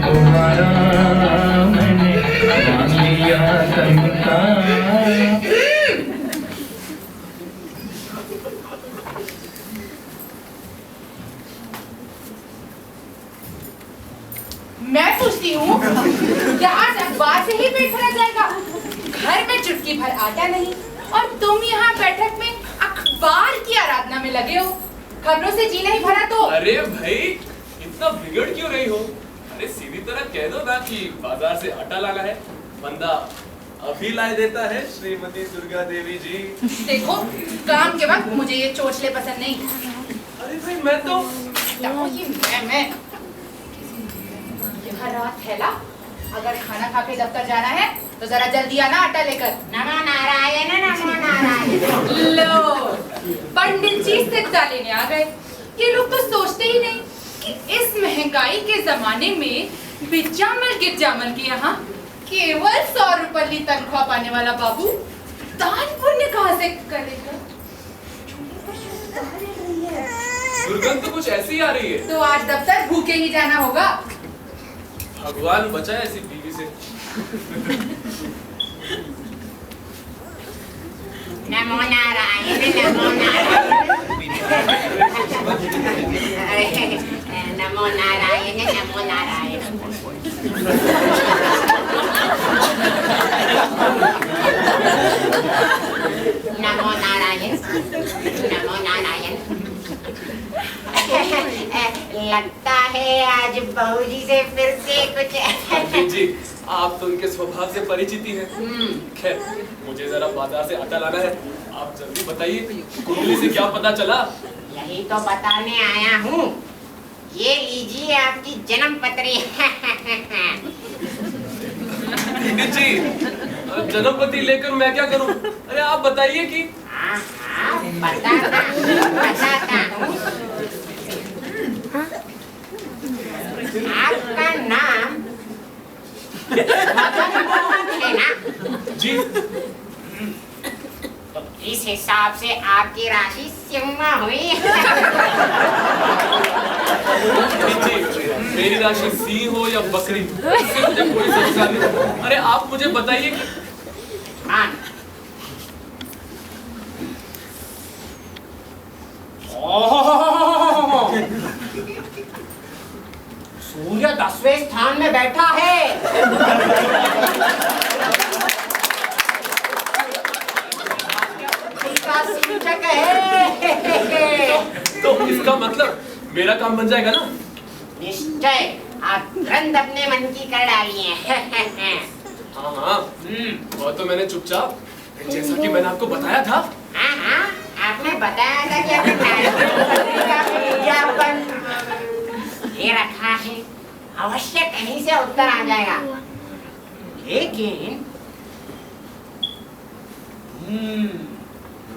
तुम्हारा मैंने मान लिया तनका। मैं पूछती हूँ क्या आज अखबार से ही पेट भरा जाएगा? घर में चुटकी भर आटा नहीं और तुम यहाँ बैठक में अखबार की आराधना में लगे हो। खबरों से जी नहीं भरा तो। अरे भाई इतना बिगड़ क्यों रही हो? अरे सीधी तरह कह दो ना कि बाजार से आटा लाना है, बंदा अभी ला देता है श्रीमती दुर्गा देवी जी। देखो काम के वक्त मुझे ये चोचले पसंद नहीं। अरे भाई मैं तो मैं यह रात है ला, अगर खाना खा के दफ्तर जाना है तो जरा जल्दी आना आटा लेकर। नमो नारायण नमो नारायण। लो पंडित जी सिक्का लेने आ गए। ये लोग तो सोचते ही नहीं कि इस महंगाई के जमाने में बिजामल गिरजामल के यहाँ केवल 100 रुपये तनख्वाह पाने वाला बाबू दान पुण्य कहाँ से करेगा? दुर्गंध तो कुछ ऐसी आ रही है। तो आज दफ्तर भूखे ही जाना होगा। भगवान बचाए ऐसी बीवी से। नमो नारायण नमो नारायण। नमो नारायण नमो नारायण। नमो नारायण नमो नारायण। लगता है आज बहूजी से फिर से कुछ। जी आप तो उनके स्वभाव से परिचित ही हैं। खैर मुझे जरा बाजार से आटा लाना है, आप जल्दी बताइए कुंडली से क्या पता चला? यही तो बताने आया हूँ। ये लीजिए आपकी जन्म पत्री। पंडित जी जन्मपति लेकर मैं क्या करूं? अरे आप बताइए कि। बताता हूँ। आपका नाम है ना? जी इस हिसाब से आपकी राशि सिंह हुई। जी मेरी राशि सिंह हो या बकरी इससे मुझे कोई समस्या नहीं। अरे आप मुझे बताइए कि। हाँ। सूर्य 10वें स्थान में बैठा है। इसका सूचक है। तो इसका मतलब मेरा काम बन जाएगा ना? निश्चय आप तुरंत अपने मन की कर डालिए। हाँ हाँ वो तो मैंने चुपचाप जैसा कि मैंने आपको बताया था। हाँ हाँ आपने बताया था कि अपने का विज्ञापन ये रखा है, अवश्य कहीं से उत्तर आ जाएगा। लेकिन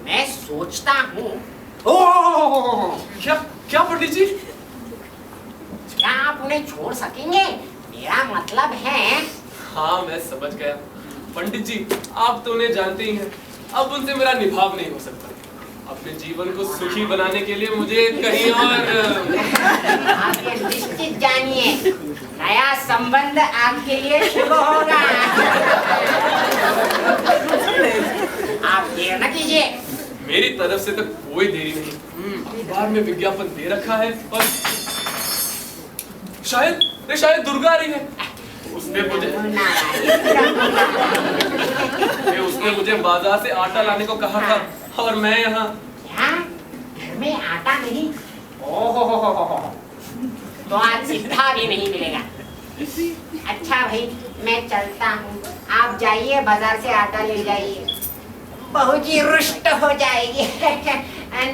मैं सोचता हूँ। क्या क्या पंडित जी? क्या आप उन्हें छोड़ सकेंगे? मेरा मतलब है। हाँ मैं समझ गया पंडित जी, आप तो उन्हें जानते ही हैं, अब उनसे मेरा निभाव नहीं हो सकता। अपने जीवन को सुखी बनाने के लिए मुझे कहीं और। आप ये निश्चित जानिए नया संबंध आपके लिए शुभ होगा। आप देर न कीजिए। मेरी तरफ से तो कोई देरी नहीं। अखबार में विज्ञापन दे रखा है और शायद दुर्गा आ रही है। उसने मुझे बाजार से आटा लाने को कहा था और मैं यहाँ। घर में आटा नहीं? ओहो तो आज सीधा भी नहीं मिलेगा। अच्छा भाई मैं चलता हूँ, आप जाइए बाजार से आटा ले जाइए, बहू जी रुष्ट हो जाएगी।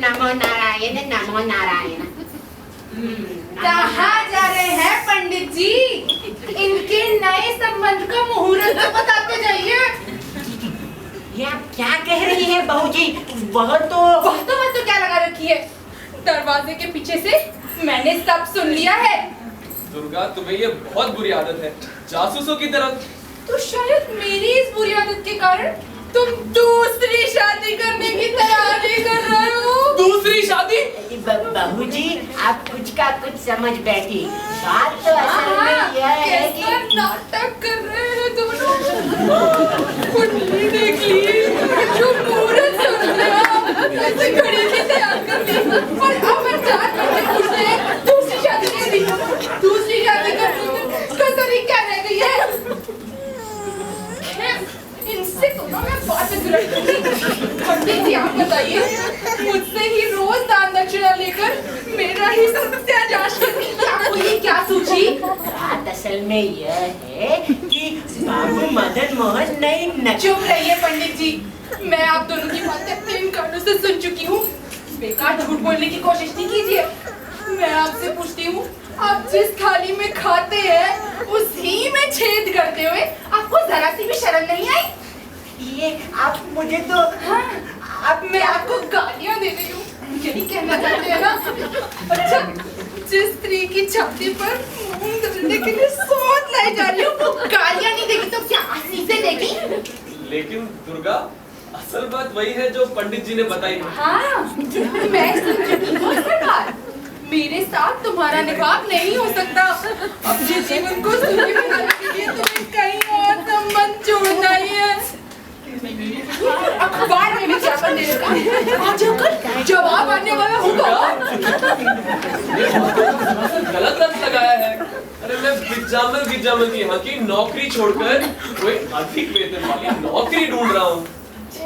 नमो नारायण नमो नारायण। कहाँ जा रहे हैं पंडित जी? इनके नए संबंध का मुहूर्त तो बताते जाइए। ये आप क्या कह रही हैं बहू जी? वह तो क्या लगा रखी है दरवाजे के पीछे से? मैंने सब सुन लिया है। दुर्गा तुम्हें ये बहुत बुरी आदत है, जासूसों की तरह। तो शायद मेरी इस बुरी आदत के कारण तुम दूसरी शादी करने की तैयारी कर रहे हो। दूसरी शादी? बहू जी आप कुछ का कुछ समझ बैठी। बात तो असल में यह है नाटक कर रहे हैं दोनों। कुंडली देख ली, जो मुहूर्त सुन लिया, ऐसे घड़ी की तैयार कर ली, और अब अचानक मुझे पूछते दूसरी शादी कर दी। दूसरी शादी कर कसरी क्या रह गई है? इनसे तो ना मैं बात करूंगी। पंडित जी आप बताइए, मुझसे ही रोज दान दक्षिणा लेकर मेरा ही सत्यानाश करने की आपको ये क्या सूझी? बात असल में यह है कि बाबू मदन मोहन नहीं न... चुप रहिए पंडित जी, मैं आप दोनों की बातें 3 कानों से सुन चुकी हूँ। बेकार झूठ बोलने की कोशिश नहीं कीजिए। मैं आपसे पूछती हूँ, आप जिस थाली में खाते हैं उसी में छेद करते हुए आपको जरा सी भी शर्म नहीं आई? ये आप मुझे तो... हाँ, अब मैं आपको गालियाँ दे रही हूँ, यही कहना चाहते हैं ना? अच्छा, जिस स्त्री की छाती पर मूंग धरने के लिए सोच लाई जा रही हूँ, वो गालियाँ नहीं देगी तो क्या आसी से देगी? लेकिन दुर्गा, असल बात वही है जो पंडित जी ने बताई। हाँ, मैं सुन चुकी हूँ सरकार। मेरे साथ तुम्हारा निभाव नहीं हो सकता। अपने जीवन को सुखी बनाने के लिए तुम्हें कहीं और संबंध जोड़ना ही है। अखबार में विज्ञापन देने का आज होकर जवाब आने वाला होगा। गलत अर्थ लगाया है। अरे मैं विज्जामल की यहाँ की नौकरी छोड़कर कोई अधिक वेतन वाली नौकरी ढूंढ रहा हूँ।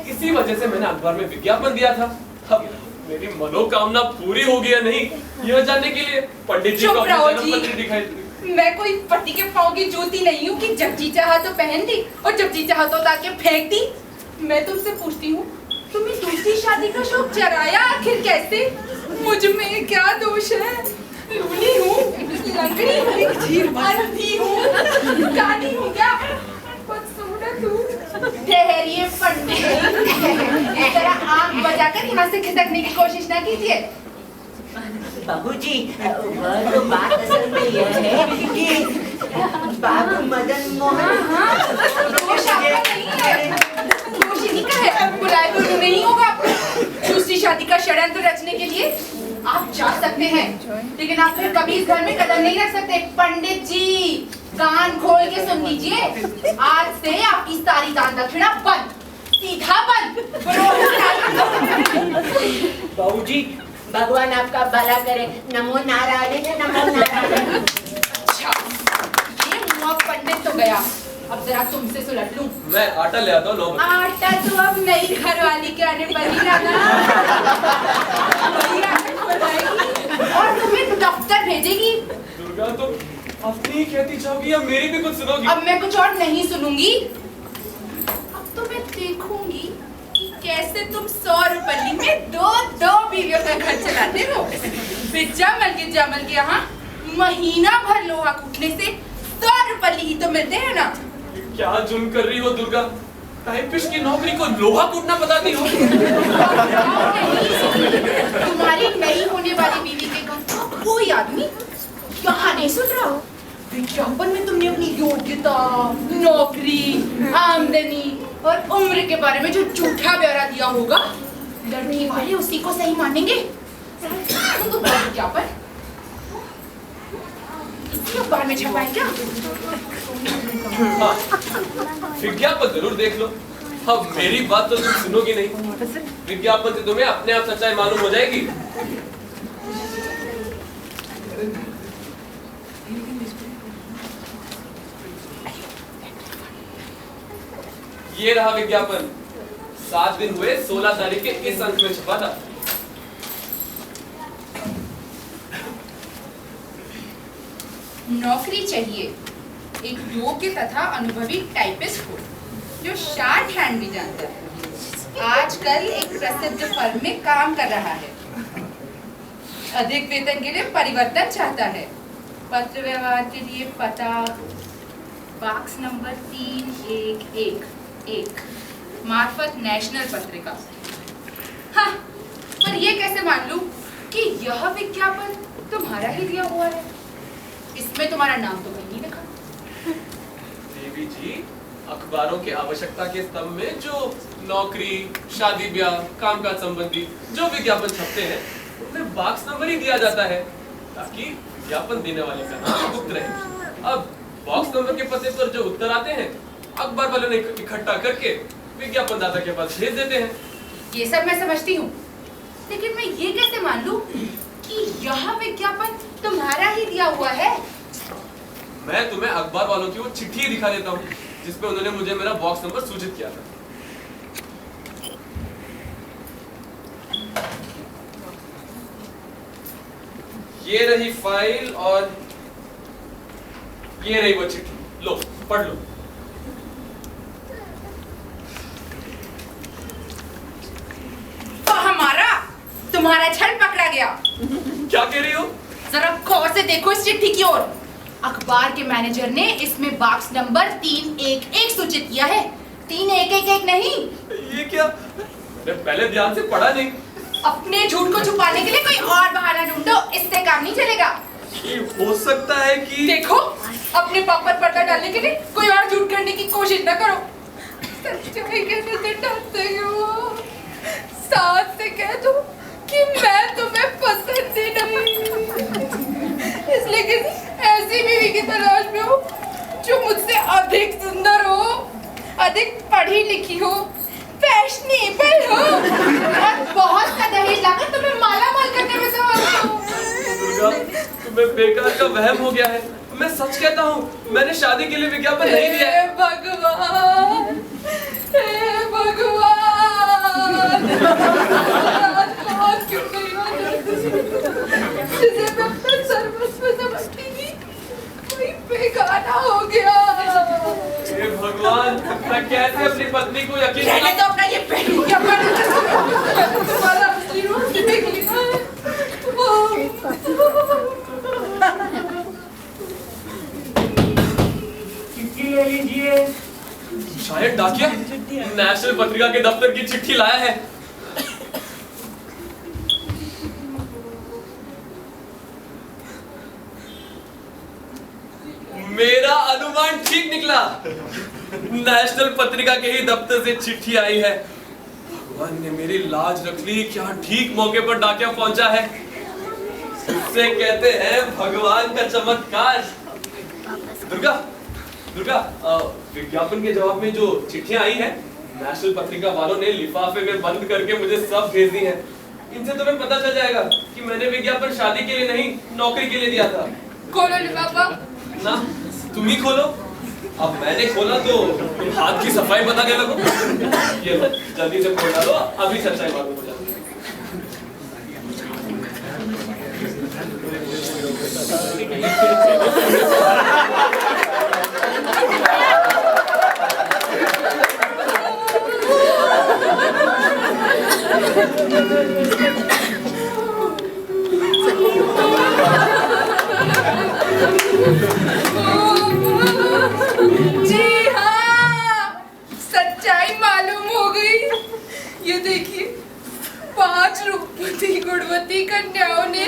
इसी वजह से मैंने अखबार में विज्ञापन दिया था। अब मेरी मनोकामना पूरी होगी या नहीं, यह जानने के लिए पंडित जी को अपनी जन्मपत्री दिखाई दी। मैं कोई पति के पाँव की जूती नहीं हूँ कि जब जी चाहा तो पहन दी और जब जी चाहा तो उतार के फेंक दी। मैं तुमसे पूछती हूँ, तुम्हें दूसरी शादी का शौक जराया आखिर कैसे? मुझ में क्या दोष है? लूली हूँ, लंगड़ी हूँ, अंधी हूँ, काली हूँ क्या? बदसूरत हूँ। ठहरिए पंडित, इस तरह आँख बजाकर यहाँ से खिसकने की कोशिश ना कीजिए। बाबूजी, वह तो बात असल में यह है कि बाबू मदन मोहन... दोष आपका नहीं है, दोष इन्हीं का है। बुलाए तो नहीं होगा। दूसरी शादी का षड्यंत्र रचने के लिए आप जा सकते हैं, लेकिन आप फिर कभी इस घर में कदम नहीं रख सकते। पंडित जी, कान खोल के सुन लीजिए, आज से आपकी सारी दान दक्षिणा बंद, सीधा बंद। बाबूजी, भगवान आपका भला करे। नमो नारायण, नमो नारायण। अच्छा, ये मुआ पंडित तो गया, अब जरा तुमसे सुलट लूं। मैं आटा ले आता हूँ। आटा तो अब नई घरवाली के आने पर ही लाना। वही आटा खुलवाएगी और तुम्हें दफ्तर भेजेगी। दुर्गा, तुम अपनी ही कहती जाओगी या मेरी भी कुछ सुनोगी? अब मैं कुछ और नहीं सुनूंगी। अब तो मैं देखूंगी कि कैसे तुम 100 रुपये में दो बीवियों का घर चलाते हो। विज्जामल के यहाँ महीना भर लोहा कूटने से 100 रुपये ही तो मिलते हैं ना। क्या जुल्म कर रही हो दुर्गा? टाइपिस्ट की नौकरी को लोहा कूटना बताती हो? तुम्हारी नई होने वाली बीवी के घर का कोई आदमी यहाँ नहीं सुन रहा। विज्ञापन में तुमने अपनी योग्यता, नौकरी, आमदनी और उम्र के बारे में जो झूठा ब्यौरा दिया होगा, लड़की वाले उसी को सही मानेंगे। तो विज्ञापन अखबार में छपाए क्या? हाँ, विज्ञापन जरूर देख लो। अब मेरी बात तो तुम सुनोगी नहीं। विज्ञापन से तुम्हें अपने आप सच्चाई मालूम हो जाएगी। ये रहा विज्ञापन। 7 दिन हुए 16 तारीख के इस अंक में छपा था। नौकरी चाहिए एक योग्य तथा अनुभवी टाइपिस्ट को जो शॉर्ट हैंड भी जानता है। आजकल एक प्रसिद्ध फर्म में काम कर रहा है। अधिक वेतन के लिए परिवर्तन चाहता है। पत्र व्यवहार के लिए पता बॉक्स नंबर 3111 मार्फत नेशनल पत्रिका। हाँ, पर ये कैसे मान लूं कि यह विज्ञापन तुम्हारा ही दिया हुआ है? इसमें तुम्हारा नाम तो कहीं नहीं लिखा। देवी जी, अखबारों की आवश्यकता के स्तंभ में जो नौकरी, शादी ब्याह, कामकाज संबंधी जो विज्ञापन छपते हैं उनमें बॉक्स नंबर ही दिया जाता है ताकि विज्ञापन देने वाले का नाम गुप्त रहे। अब बॉक्स नंबर के पते पर जो उत्तर आते हैं अखबार वालों ने इकट्ठा करके विज्ञापन दाता के पास भेज देते हैं। ये सब मैं समझती हूँ, लेकिन मैं ये कैसे मान लूं कि यह विज्ञापन तुम्हारा ही दिया हुआ है? मैं तुम्हें अखबार वालों की वो चिट्ठी दिखा देता हूँ जिसपे उन्होंने मुझे मेरा बॉक्स नंबर सूचित किया था। ये रही फाइल और ये रही वो चिट्ठी, लो पढ़ लो। तो हमारा तुम्हारा छल पकड़ा गया। क्या कह रही हो? जरा गौर से देखो इस चिट्ठी की ओर। अखबार के मैनेजर ने इसमें बॉक्स नंबर 311 सूचित किया है, 3111 नहीं। ये क्या? मैंने पहले ध्यान से पढ़ा नहीं। अपने झूठ को छुपाने के लिए कोई और बहाना ढूंढो, इससे काम नहीं चलेगा। ये हो सकता है कि देखो, अपने पाप पर पर्दा डालने के लिए कोई और झूठ करने की कोशिश न करो। सच्चाई कहने से डरते हो। साथ से कह दो कि मैं तुम्हें पसंद ही नहीं, इसलिए किसी ऐसी बीवी की तलाश में हो जो मुझसे अधिक सुंदर हो, अधिक पढ़ी लिखी हो, फैशनेबल हो और बहुत सा दहेज लाकर तुम्हें मालामाल करने में समर्थ हो। दुर्गा, तुम्हें बेकार का वहम हो गया है। मैं सच कहता हूँ, मैंने शादी के लिए विज्ञापन नहीं दिया है। हे भगवान, हे भगवान, क्यों नहीं हो जिसे मैं अपना सर्वस्व समझती थी, कोई बेगाना हो गया। हे भगवान, मैं कैसे अपनी पत्नी को यकीन रहने दो अपना ये विज्ञापन। तुम्हारा असली रूप देख लिया है। चिट्ठी ले लीजिए। शायद डाकिया नेशनल पत्रिका के दफ्तर की चिट्ठी लाया है। मेरा अनुमान ठीक निकला। नेशनल पत्रिका के ही दफ्तर से चिट्ठी आई है। भगवान ने मेरी लाज रख ली। क्या ठीक मौके पर डाकिया पहुंचा है। इससे कहते हैं भगवान का चमत्कार। दुर्गा, दुर्गा, विज्ञापन के जवाब में जो चिट्ठियां आई है, नेशनल पत्रिका वालों ने लिफाफे में बंद करके मुझे सब भेज दी है। इनसे तुम्हें पता चल जाएगा कि मैंने विज्ञापन शादी के लिए नहीं, नौकरी के लिए दिया था। खोलो लिफाफा। ना, तुम ही खोलो। अब मैंने खोला तो तुम हाथ की सफाई बताने लगो। ये लो, जल्दी से खोल डालो, अभी सच्चाई मालूम हो जाती है। जी हाँ, सच्चाई मालूम हो गई। ये देखिए, 5 रूपवती गुणवती कन्याओं ने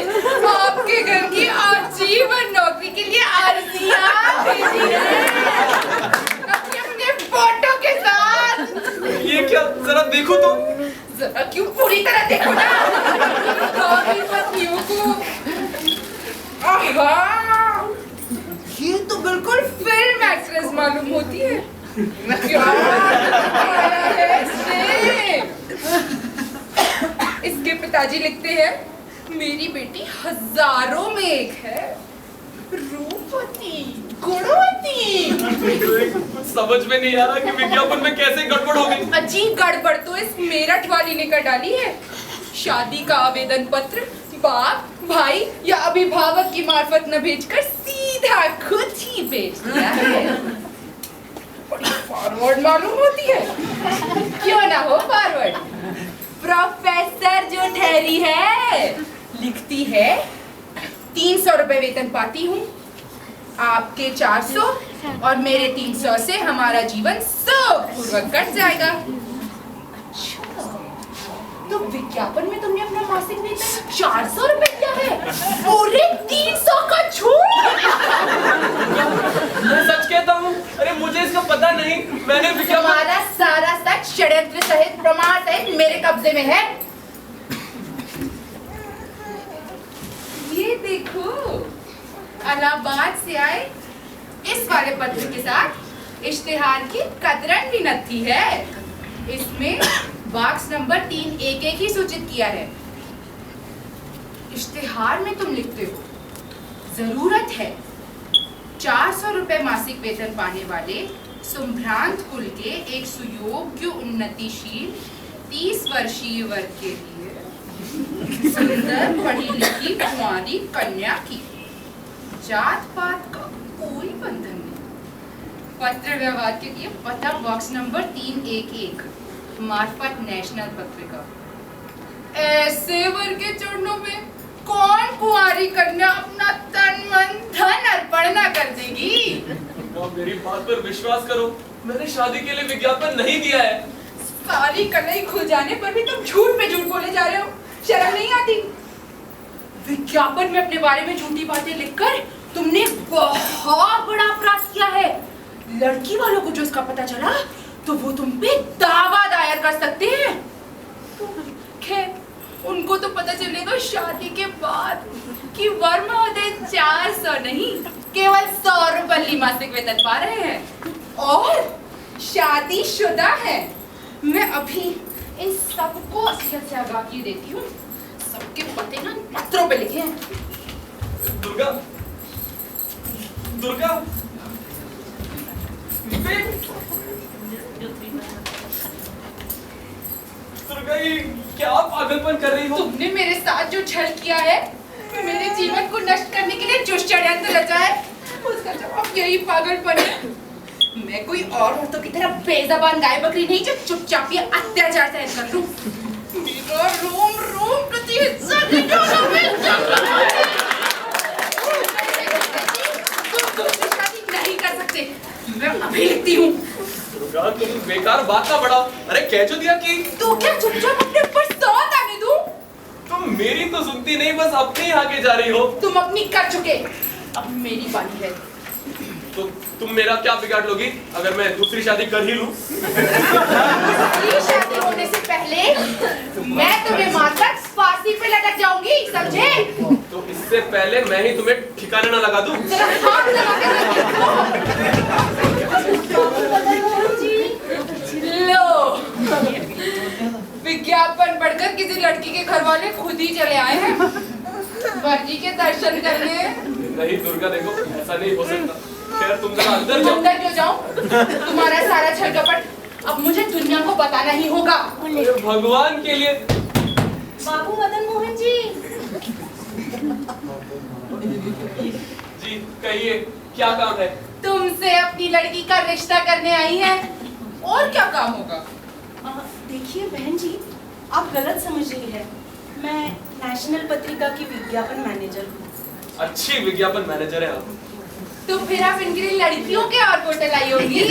आपके घर की आजीवन नौकरी के लिए अर्जियां भेजी है, अपने फोटो के साथ। ये क्या, जरा देखो तो। जरा क्यों, पूरी तरह देखो ना। आपकी पत्नियों को। आहा, ये तो बिल्कुल फिल्म एक्ट्रेस मालूम होती है। क्या बनाया है इसने? इसके पिताजी लिखते हैं, मेरी बेटी हजारों में एक है, रूपवती, गुणवती। समझ में नहीं आ रहा कि विज्ञापन में कैसे गड़बड़ हो गई। अजीब गड़बड़ तो इस मेरठ वाली ने कर डाली है। शादी का आवेदन पत्र बाप, भाई या अभिभावक की मार्फत न भेजकर सीधा खुद ही भेज दिया है। बड़ी फॉरवर्ड मालूम होती है। क्यों ना हो फॉरवर्ड। प्रोफेसर जो ठहरी है, लिखती है 300 रुपए वेतन पाती हूँ, आपके 400 और मेरे 300 से हमारा जीवन सुखपूर्वक कट जाएगा। तो विज्ञापन में तुमने अपना मासिक वेतन 400 रुपए दिया है, पूरे 300 का झूठ। मैं सच कहता हूँ। अरे मुझे इसका पता नहीं। मैंने विज्ञापन। तुम्हारा सारा सच षड्यंत्र सहित प्रमाण सहित मेरे कब्जे में है। ये देखो, इलाहाबाद से आए इस वाले वाले पत्र के साथ इश्तिहार की कतरन भी नथी है। इसमें बॉक्स नंबर 311 ही सूचित किया है। इश्तिहार में तुम लिखते हो, जरूरत है 400 रुपए मासिक वेतन पाने वाले संभ्रांत कुल के एक सुयोग्य उन्नतिशील 30 वर्षीय वर्ग के लिए सुंदर पढ़ी लिखी कुंवारी कन्या की। जात पात का कोई बंधन नहीं। पत्र व्यवहार के लिए पता बॉक्स नंबर 311 मार्फत नेशनल पत्रिका। ऐसे वर्ग के चरणों में कौन कुंवारी कन्या अपना तन मन धन अर्पण न कर देगी? मेरी बात पर विश्वास करो, मैंने शादी के लिए विज्ञापन नहीं दिया है। सारी कलई खुल जाने पर भी तुम झूठ पे झूठ बोले जा रहे हो, शर्म नहीं आती? विज्ञापन में अपने बारे में झूठी बातें लिखकर तुमने बहुत बड़ा अपराध किया है। लड़की वालों को जो इसका पता चला तो वो तुम पे दावा दायर कर सकते हैं। खैर, उनको तो पता चलेगा शादी के बाद कि वर महोदय 400 नहीं केवल 100 रुपये मासिक वेतन पा रहे हैं और शादीशुदा है। मैं अभी इन सबको असलियत से आगाही देती हूँ। सबके पते ना पत्रों पे लिखे हैं। दुर्गा, दुर्गा, दुर्गा, ये क्या पागलपन कर रही हो? तुमने मेरे साथ जो छल किया है, मेरे जीवन को नष्ट करने के लिए जो षड्यंत्र रचा है, उसका जवाब यही पागलपन है। मैं कोई और औरतों की तरह बेज़बान गाय बकरी नहीं जो चुपचाप ये अत्याचार सहन कर लूं। मेरा रोम रोम प्रति हिस्सा की तुम दूसरी शादी नहीं कर सकते। मैं अभी लिखती हूँ। दुर्गा, तुम बेकार बात ना बढ़ाओ। अरे कह जो दिया कि तो क्या चुपचाप अपने ऊपर सौंध आने दूं? तुम मेरी तो सुनती नहीं, बस अपने ही आगे जा रही हो। तुम अपनी कर चुके, अब मेरी बारी है। तो तुम मेरा क्या बिगाड़ लोगी अगर मैं दूसरी शादी कर ही लूं? दूसरी शादी होने से पहले मैं तुम्हें मारकर फांसी पे लटक जाऊंगी, समझे? तो इससे पहले मैं ही तुम्हें ठिकाने ना लगा दूं। जरा हाथ लगा के लो, विज्ञापन पढ़कर किसी लड़की के घर वाले खुद ही चले आए हैं वर्जी के दर्शन करने। नहीं दुर्गा, देखो ऐसा नहीं हो सकता। खैर तुम जरा अंदर जाओ। अंदर क्यों जाऊं? तुम्हारा सारा छल कपट अब मुझे दुनिया को बताना ही होगा। भगवान के लिए। बाबू मदन मोहन जी। जी कहिए, क्या काम है? तुमसे अपनी लड़की का रिश्ता करने आई हैं। और क्या काम होगा? देखिए बहन जी, आप गलत समझ रही हैं। मैं नेशनल पत्रिका की विज्ञापन मैनेजर हूँ। अच्छी विज्ञापन मैनेजर है आप। तो फिर आप इनके लिए लड़कियों के और कोटे लाई होगी।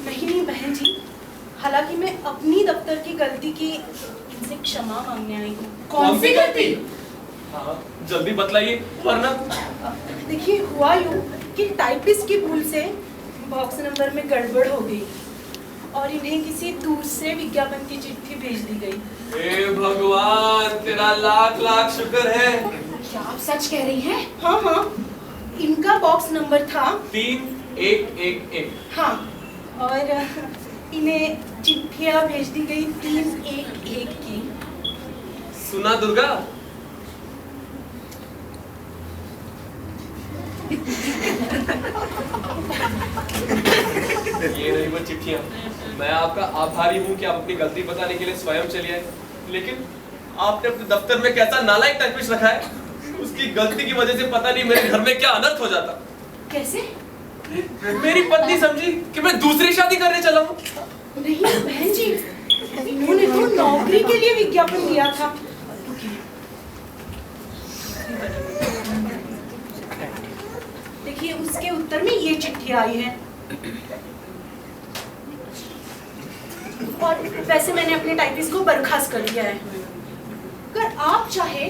नहीं बहन जी, हालांकि मैं अपनी दफ्तर की गलती की इनसे क्षमा मांगने आई हूँ। कौन सी गलती? हाँ जल्दी बतलाइए वरना। देखिए हुआ यूँ कि टाइपिस्ट की भूल से बॉक्स नंबर में गड़बड़ हो गई और इन्हें किसी दूसरे विज्ञापन की चिट्ठी भेज दी गई। हे भगवान, तेरा लाख लाख शुक्र है। क्या आप सच कह रही हैं? हाँ हाँ, इनका बॉक्स नंबर था 3111। हाँ, और इन्हें चिट्ठियाँ भेज दी गई 311 की। सुना दुर्गा? ये रही वो चिट्ठियाँ। मैं आपका आभारी हूँ कि आप अपनी गलती बताने के लिए स्वयं चले आए, लेकिन आपने अपने दफ्तर में कैसा नालायक टाइपिस्ट रखा है, उसकी गलती की वजह से पता नहीं मेरे घर में क्या अनर्थ हो जाता। कैसे? मेरी पत्नी समझी कि मैं दूसरी शादी करने चला हूँ। नहीं बहन जी, इन्होंने तो नौकरी के लिए विज्ञापन दिया था। देखिए उसके उत्तर में ये चिट्ठी आई है। और वैसे मैंने अपने टाइपिस्ट को बर्खास्त कर दिया है। अगर आप चाहे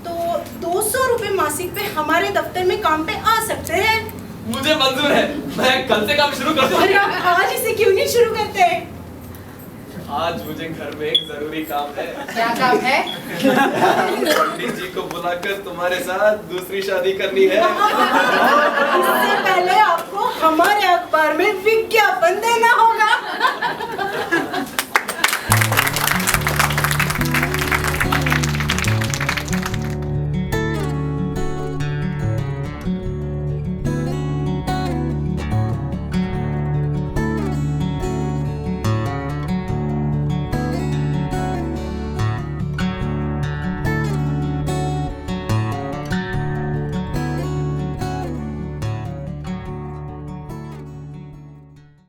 तो 200 रुपए मासिक पे हमारे दफ्तर में काम पे आ सकते हैं। मुझे मंजूर है, मैं कल से काम शुरू कर दूँ। अरे आप आज इसे क्यों नहीं शुरू करते? आज मुझे घर में एक जरूरी काम है। क्या काम है? पंडित जी को बुलाकर तुम्हारे साथ दूसरी शादी करनी है। इससे पहले आपको हमारे अखबार में विज्ञापन देना होगा।